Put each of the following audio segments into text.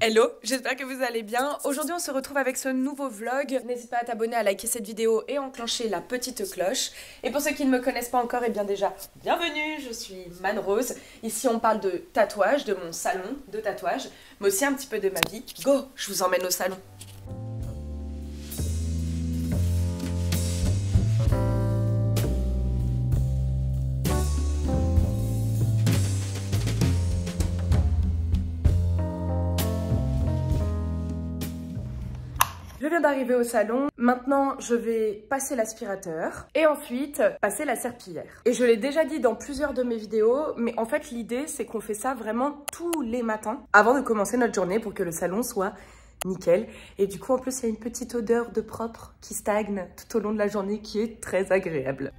Hello, j'espère que vous allez bien. Aujourd'hui on se retrouve avec ce nouveau vlog. N'hésite pas à t'abonner, à liker cette vidéo et enclencher la petite cloche. Et pour ceux qui ne me connaissent pas encore, et bien déjà, bienvenue, je suis Man Rose. Ici on parle de tatouage, de mon salon de tatouage, mais aussi un petit peu de ma vie. Go, je vous emmène au salon. Je viens d'arriver au salon, maintenant je vais passer l'aspirateur et ensuite passer la serpillière. Et je l'ai déjà dit dans plusieurs de mes vidéos, mais en fait l'idée c'est qu'on fait ça vraiment tous les matins avant de commencer notre journée pour que le salon soit nickel. Et du coup en plus il y a une petite odeur de propre qui stagne tout au long de la journée qui est très agréable.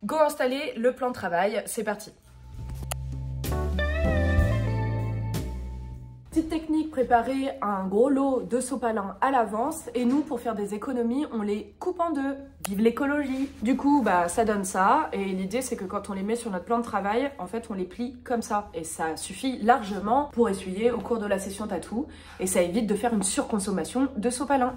Go installer le plan de travail, c'est parti. Petite technique, préparer un gros lot de sopalin à l'avance et nous pour faire des économies on les coupe en deux. Vive l'écologie. Du coup ça donne ça et l'idée c'est que quand on les met sur notre plan de travail en fait on les plie comme ça et ça suffit largement pour essuyer au cours de la session tatou et ça évite de faire une surconsommation de sopalin.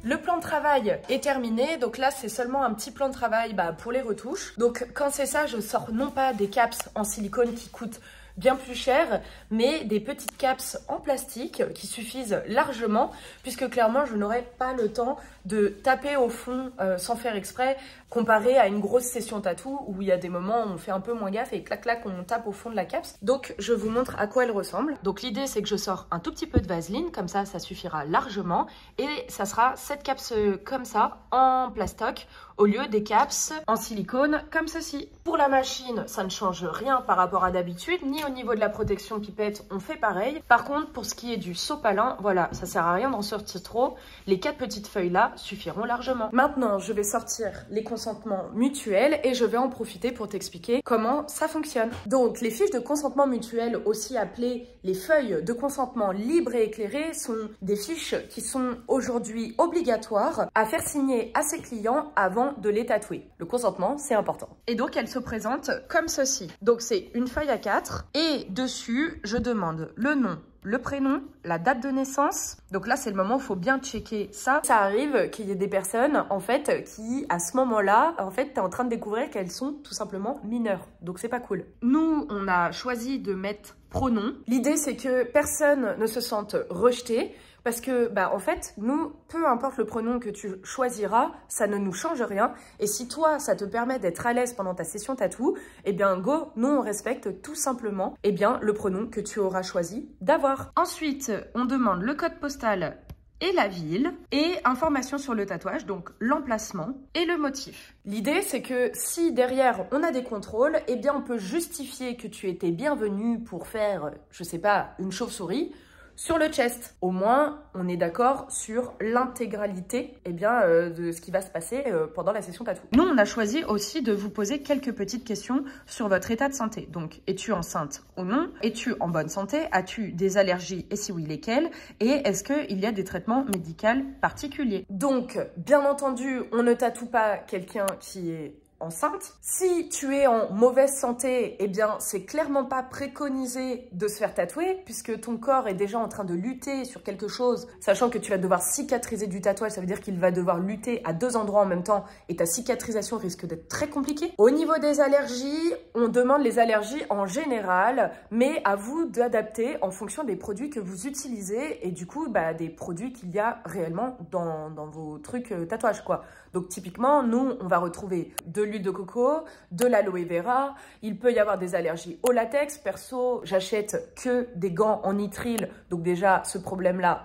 Le plan de travail est terminé, donc là c'est seulement un petit plan de travail pour les retouches. Donc quand c'est ça, je sors non pas des caps en silicone qui coûtent bien plus cher, mais des petites caps en plastique qui suffisent largement, puisque clairement je n'aurai pas le temps de taper au fond sans faire exprès, comparé à une grosse session tatou où il y a des moments où on fait un peu moins gaffe et clac clac on tape au fond de la caps. Donc je vous montre à quoi elle ressemble. Donc l'idée c'est que je sors un tout petit peu de vaseline, comme ça suffira largement, et ça sera cette caps comme ça en plastoc au lieu des caps en silicone comme ceci. Pour la machine, ça ne change rien par rapport à d'habitude, ni au niveau de la protection pipette, on fait pareil. Par contre, pour ce qui est du sopalin, voilà, ça sert à rien d'en sortir trop. Les 4 petites feuilles là suffiront largement. Maintenant, je vais sortir les consentements mutuels et je vais en profiter pour t'expliquer comment ça fonctionne. Donc, les fiches de consentement mutuel, aussi appelées les feuilles de consentement libre et éclairé, sont des fiches qui sont aujourd'hui obligatoires à faire signer à ses clients avant de les tatouer. Le consentement, c'est important. Et donc, elle se présente comme ceci. Donc, c'est une feuille A4 et dessus, je demande le nom, le prénom, la date de naissance. Donc là, c'est le moment où il faut bien checker ça. Ça arrive qu'il y ait des personnes, en fait, qui, à ce moment-là, en fait, t'es en train de découvrir qu'elles sont tout simplement mineures. Donc, c'est pas cool. Nous, on a choisi de mettre pronom. L'idée, c'est que personne ne se sente rejeté. Parce que, en fait, nous, peu importe le pronom que tu choisiras, ça ne nous change rien. Et si toi, ça te permet d'être à l'aise pendant ta session tatou, eh bien, go, nous, on respecte tout simplement, le pronom que tu auras choisi d'avoir. Ensuite, on demande le code postal et la ville, et information sur le tatouage, donc l'emplacement et le motif. L'idée, c'est que si derrière, on a des contrôles, eh bien, on peut justifier que tu étais bienvenu pour faire, je sais pas, une chauve-souris, sur le chest. Au moins, on est d'accord sur l'intégralité de ce qui va se passer pendant la session tatou. Nous, on a choisi aussi de vous poser quelques petites questions sur votre état de santé. Donc, es-tu enceinte ou non? Es-tu en bonne santé? As-tu des allergies et si oui, lesquelles? Et est-ce qu'il y a des traitements médicaux particuliers? Donc, bien entendu, on ne tatoue pas quelqu'un qui est enceinte. Si tu es en mauvaise santé, eh bien, c'est clairement pas préconisé de se faire tatouer puisque ton corps est déjà en train de lutter sur quelque chose, sachant que tu vas devoir cicatriser du tatouage, ça veut dire qu'il va devoir lutter à 2 endroits en même temps et ta cicatrisation risque d'être très compliquée. Au niveau des allergies, on demande les allergies en général, mais à vous d'adapter en fonction des produits que vous utilisez et du coup, des produits qu'il y a réellement dans vos trucs tatouages, quoi. Donc, typiquement, nous, on va retrouver de l'huile de coco, de l'aloe vera. Il peut y avoir des allergies au latex. Perso, j'achète que des gants en nitrile. Donc déjà, ce problème-là,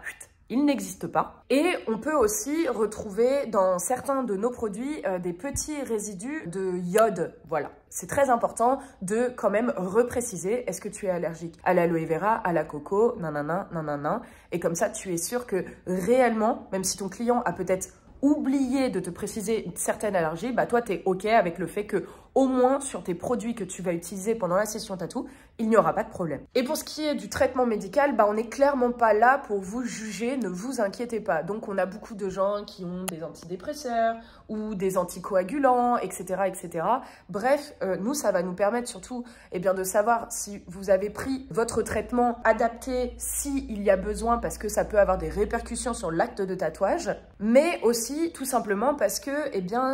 il n'existe pas. Et on peut aussi retrouver dans certains de nos produits des petits résidus de iode. Voilà, c'est très important de quand même repréciser est-ce que tu es allergique à l'aloe vera, à la coco, nanana, nanana. Et comme ça, tu es sûr que réellement, même si ton client a peut-être oublié de te préciser une certaine allergie, bah toi, tu es OK avec le fait que au moins sur tes produits que tu vas utiliser pendant la session tatou, il n'y aura pas de problème. Et pour ce qui est du traitement médical, bah on n'est clairement pas là pour vous juger, ne vous inquiétez pas. Donc on a beaucoup de gens qui ont des antidépresseurs ou des anticoagulants, etc. etc. Bref, nous, ça va nous permettre surtout de savoir si vous avez pris votre traitement adapté, s'il y a besoin, parce que ça peut avoir des répercussions sur l'acte de tatouage, mais aussi tout simplement parce que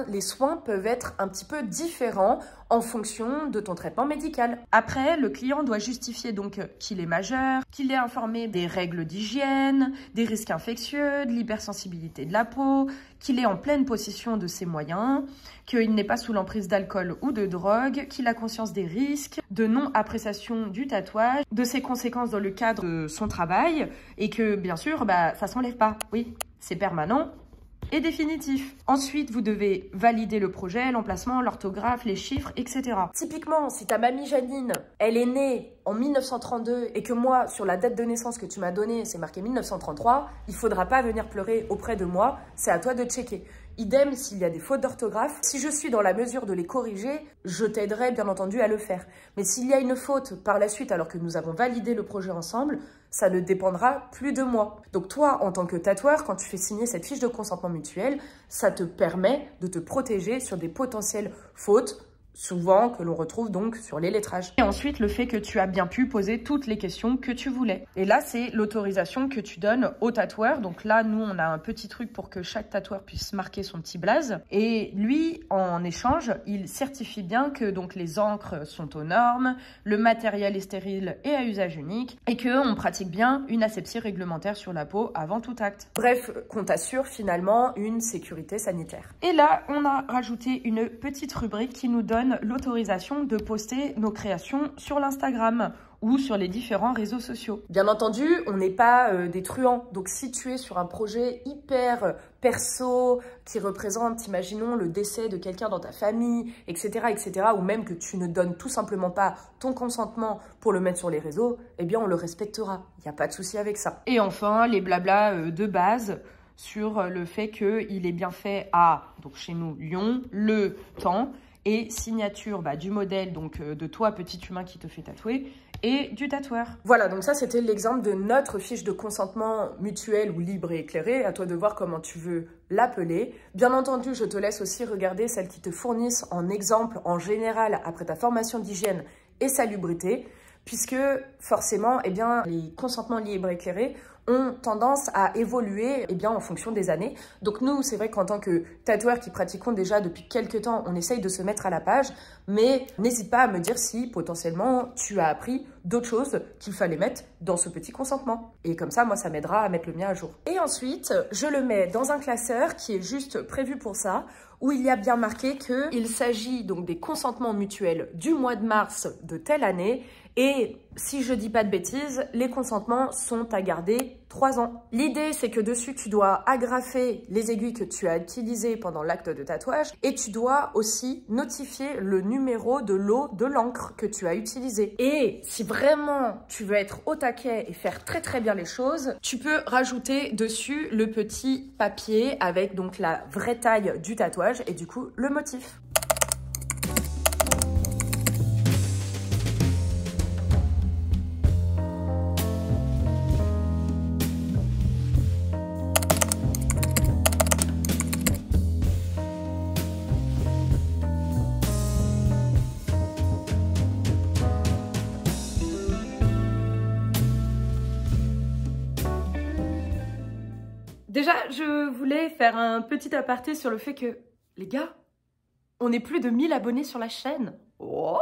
les soins peuvent être un petit peu différents en fonction de ton traitement médical. Après, le client doit justifier donc qu'il est majeur, qu'il est informé des règles d'hygiène, des risques infectieux, de l'hypersensibilité de la peau, qu'il est en pleine possession de ses moyens, qu'il n'est pas sous l'emprise d'alcool ou de drogue, qu'il a conscience des risques, de non-appréciation du tatouage, de ses conséquences dans le cadre de son travail et que, bien sûr, ça s'enlève pas. Oui, c'est permanent et définitif. Ensuite, vous devez valider le projet, l'emplacement, l'orthographe, les chiffres, etc. Typiquement, si ta mamie Janine, elle est née en 1932 et que moi, sur la date de naissance que tu m'as donnée, c'est marqué 1933, il faudra pas venir pleurer auprès de moi, c'est à toi de checker. Idem s'il y a des fautes d'orthographe. Si je suis dans la mesure de les corriger, je t'aiderai bien entendu à le faire. Mais s'il y a une faute par la suite alors que nous avons validé le projet ensemble, ça ne dépendra plus de moi. Donc toi, en tant que tatoueur, quand tu fais signer cette fiche de consentement mutuel, ça te permet de te protéger sur des potentielles fautes, souvent que l'on retrouve donc sur les lettrages. Et ensuite, le fait que tu as bien pu poser toutes les questions que tu voulais. Et là, c'est l'autorisation que tu donnes au tatoueur. Donc là, nous, on a un petit truc pour que chaque tatoueur puisse marquer son petit blaze. Et lui, en échange, il certifie bien que donc les encres sont aux normes, le matériel est stérile et à usage unique, et qu'on pratique bien une asepsie réglementaire sur la peau avant tout acte. Bref, qu'on t'assure finalement une sécurité sanitaire. Et là, on a rajouté une petite rubrique qui nous donne l'autorisation de poster nos créations sur l'Instagram ou sur les différents réseaux sociaux. Bien entendu, on n'est pas des truands. Donc, si tu es sur un projet hyper perso qui représente, imaginons, le décès de quelqu'un dans ta famille, etc., etc., ou même que tu ne donnes tout simplement pas ton consentement pour le mettre sur les réseaux, on le respectera. Il n'y a pas de souci avec ça. Et enfin, les blablas de base sur le fait qu'il est bien fait à, donc chez nous, Lyon, le temps, et signature du modèle, donc de toi, petit humain qui te fait tatouer, et du tatoueur. Voilà, donc ça, c'était l'exemple de notre fiche de consentement mutuel ou libre et éclairé. À toi de voir comment tu veux l'appeler. Bien entendu, je te laisse aussi regarder celles qui te fournissent en exemple, en général, après ta formation d'hygiène et salubrité, puisque forcément, les consentements libres et éclairés ont tendance à évoluer en fonction des années. Donc nous, c'est vrai qu'en tant que tatoueurs qui pratiquons déjà depuis quelques temps, on essaye de se mettre à la page, mais n'hésite pas à me dire si potentiellement tu as appris d'autres choses qu'il fallait mettre dans ce petit consentement. Et comme ça, moi, ça m'aidera à mettre le mien à jour. Et ensuite, je le mets dans un classeur qui est juste prévu pour ça, où il y a bien marqué qu'il s'agit donc des consentements mutuels du mois de mars de telle année. Et si je dis pas de bêtises, les consentements sont à garder 3 ans. L'idée, c'est que dessus, tu dois agrafer les aiguilles que tu as utilisées pendant l'acte de tatouage et tu dois aussi notifier le numéro de lot de l'encre que tu as utilisé. Et si vraiment tu veux être au taquet et faire très très bien les choses, tu peux rajouter dessus le petit papier avec donc la vraie taille du tatouage et du coup le motif. Déjà, je voulais faire un petit aparté sur le fait que, les gars, on est plus de 1000 abonnés sur la chaîne. Oh!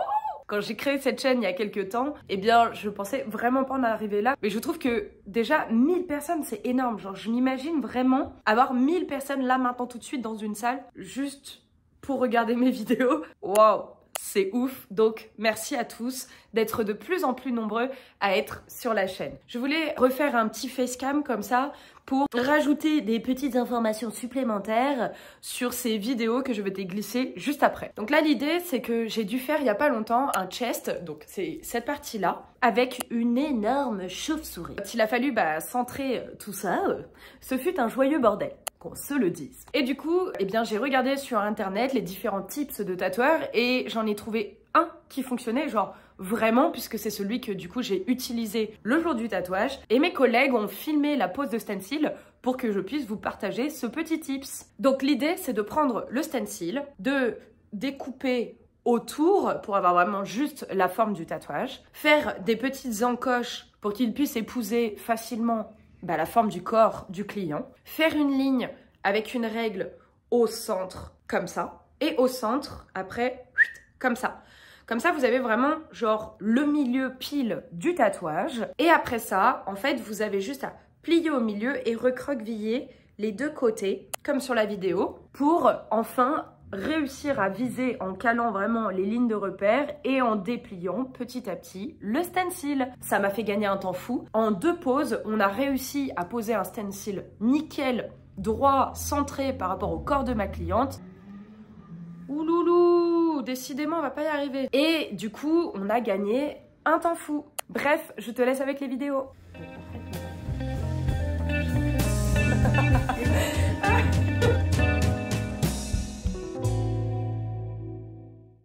Quand j'ai créé cette chaîne il y a quelques temps, je pensais vraiment pas en arriver là. Mais je trouve que déjà, 1000 personnes, c'est énorme. Genre, je m'imagine vraiment avoir 1000 personnes là maintenant tout de suite dans une salle, juste pour regarder mes vidéos. Waouh, c'est ouf. Donc merci à tous d'être de plus en plus nombreux à être sur la chaîne. Je voulais refaire un petit facecam comme ça pour rajouter des petites informations supplémentaires sur ces vidéos que je vais te glisser juste après. Donc là, l'idée, c'est que j'ai dû faire il y a pas longtemps un chest, donc c'est cette partie-là, avec une énorme chauve-souris. Quand il a fallu centrer tout ça, ce fut un joyeux bordel, qu'on se le dise. Et du coup, eh bien, j'ai regardé sur internet les différents types de tatoueurs et j'en ai trouvé un qui fonctionnait, genre vraiment, puisque c'est celui que du coup j'ai utilisé le jour du tatouage. Et mes collègues ont filmé la pose de stencil pour que je puisse vous partager ce petit tips. Donc l'idée, c'est de prendre le stencil, de découper autour pour avoir vraiment juste la forme du tatouage, faire des petites encoches pour qu'il puisse épouser facilement la forme du corps du client, faire une ligne avec une règle au centre, comme ça, et au centre, après, comme ça. Comme ça, vous avez vraiment genre le milieu pile du tatouage. Et après ça, en fait, vous avez juste à plier au milieu et recroqueviller les deux côtés, comme sur la vidéo, pour enfin réussir à viser en calant vraiment les lignes de repère et en dépliant petit à petit le stencil. Ça m'a fait gagner un temps fou. En 2 poses, on a réussi à poser un stencil nickel, droit, centré par rapport au corps de ma cliente. Ouloulou, décidément on va pas y arriver. Et du coup, on a gagné un temps fou. Bref, je te laisse avec les vidéos.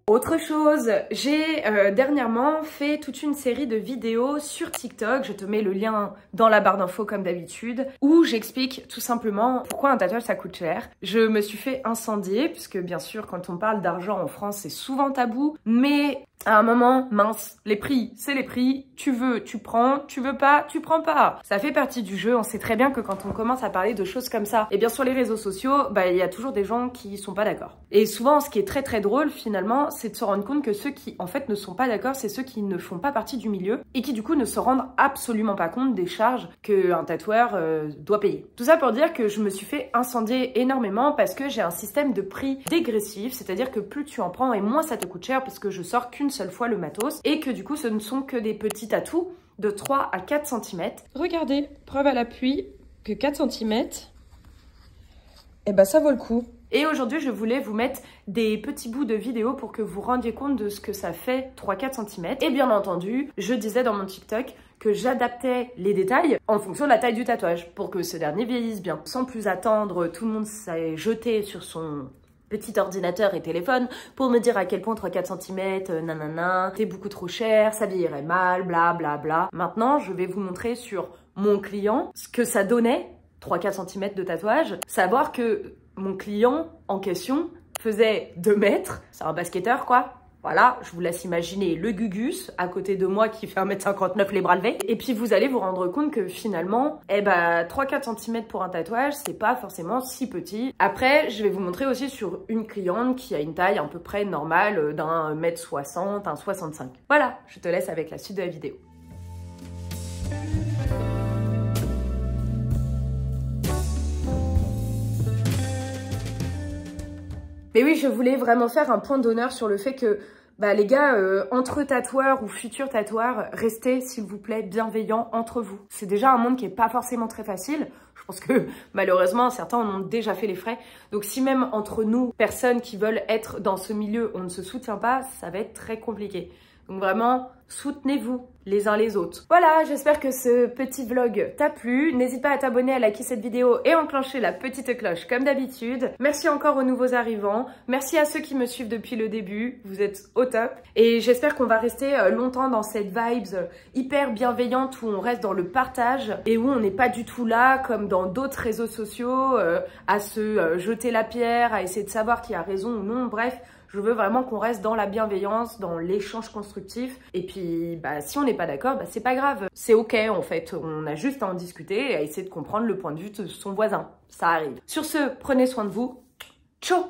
Autre chose, j'ai dernièrement fait toute une série de vidéos sur TikTok, je te mets le lien dans la barre d'infos comme d'habitude, où j'explique tout simplement pourquoi un tatouage ça coûte cher. Je me suis fait incendier, puisque bien sûr quand on parle d'argent en France c'est souvent tabou, mais à un moment, mince, les prix, c'est les prix, tu veux, tu prends, tu veux pas, tu prends pas. Ça fait partie du jeu, on sait très bien que quand on commence à parler de choses comme ça, et bien sur les réseaux sociaux, il y a toujours des gens qui sont pas d'accord. Et souvent, ce qui est très très drôle finalement, c'est de se rendre compte que ceux qui en fait ne sont pas d'accord, c'est ceux qui ne font pas partie du milieu et qui du coup ne se rendent absolument pas compte des charges qu'un tatoueur doit payer. Tout ça pour dire que je me suis fait incendier énormément parce que j'ai un système de prix dégressif, c'est-à-dire que plus tu en prends et moins ça te coûte cher parce que je sors qu'une seule fois le matos et que du coup ce ne sont que des petits tatous de 3 à 4 cm. Regardez, preuve à l'appui que 4 cm, ça vaut le coup. Et aujourd'hui, je voulais vous mettre des petits bouts de vidéo pour que vous rendiez compte de ce que ça fait 3-4 cm. Et bien entendu, je disais dans mon TikTok que j'adaptais les détails en fonction de la taille du tatouage pour que ce dernier vieillisse bien. Sans plus attendre, tout le monde s'est jeté sur son petit ordinateur et téléphone pour me dire à quel point 3-4 cm, nanana, t'es beaucoup trop cher, ça vieillirait mal, bla bla bla. Maintenant, je vais vous montrer sur mon client ce que ça donnait, 3-4 cm de tatouage. Savoir que mon client en question faisait 2 mètres, c'est un basketteur quoi. Voilà, je vous laisse imaginer le Gugus à côté de moi qui fait 1m59 les bras levés. Et puis vous allez vous rendre compte que finalement, 3-4 cm pour un tatouage, c'est pas forcément si petit. Après, je vais vous montrer aussi sur une cliente qui a une taille à peu près normale d'un 1m60, 1m65. Voilà, je te laisse avec la suite de la vidéo. Mais oui, je voulais vraiment faire un point d'honneur sur le fait que, les gars, entre tatoueurs ou futurs tatoueurs, restez, s'il vous plaît, bienveillants entre vous. C'est déjà un monde qui est pas forcément très facile. Je pense que, malheureusement, certains en ont déjà fait les frais. Donc, si même entre nous, personnes qui veulent être dans ce milieu, on ne se soutient pas, ça va être très compliqué. Donc vraiment, soutenez-vous les uns les autres. Voilà, j'espère que ce petit vlog t'a plu. N'hésite pas à t'abonner, à liker cette vidéo et enclencher la petite cloche comme d'habitude. Merci encore aux nouveaux arrivants. Merci à ceux qui me suivent depuis le début. Vous êtes au top. Et j'espère qu'on va rester longtemps dans cette vibes hyper bienveillante où on reste dans le partage et où on n'est pas du tout là, comme dans d'autres réseaux sociaux, à se jeter la pierre, à essayer de savoir qui a raison ou non. Bref, je veux vraiment qu'on reste dans la bienveillance, dans l'échange constructif. Et puis, si on n'est pas d'accord, c'est pas grave. C'est ok, en fait. On a juste à en discuter et à essayer de comprendre le point de vue de son voisin. Ça arrive. Sur ce, prenez soin de vous. Ciao!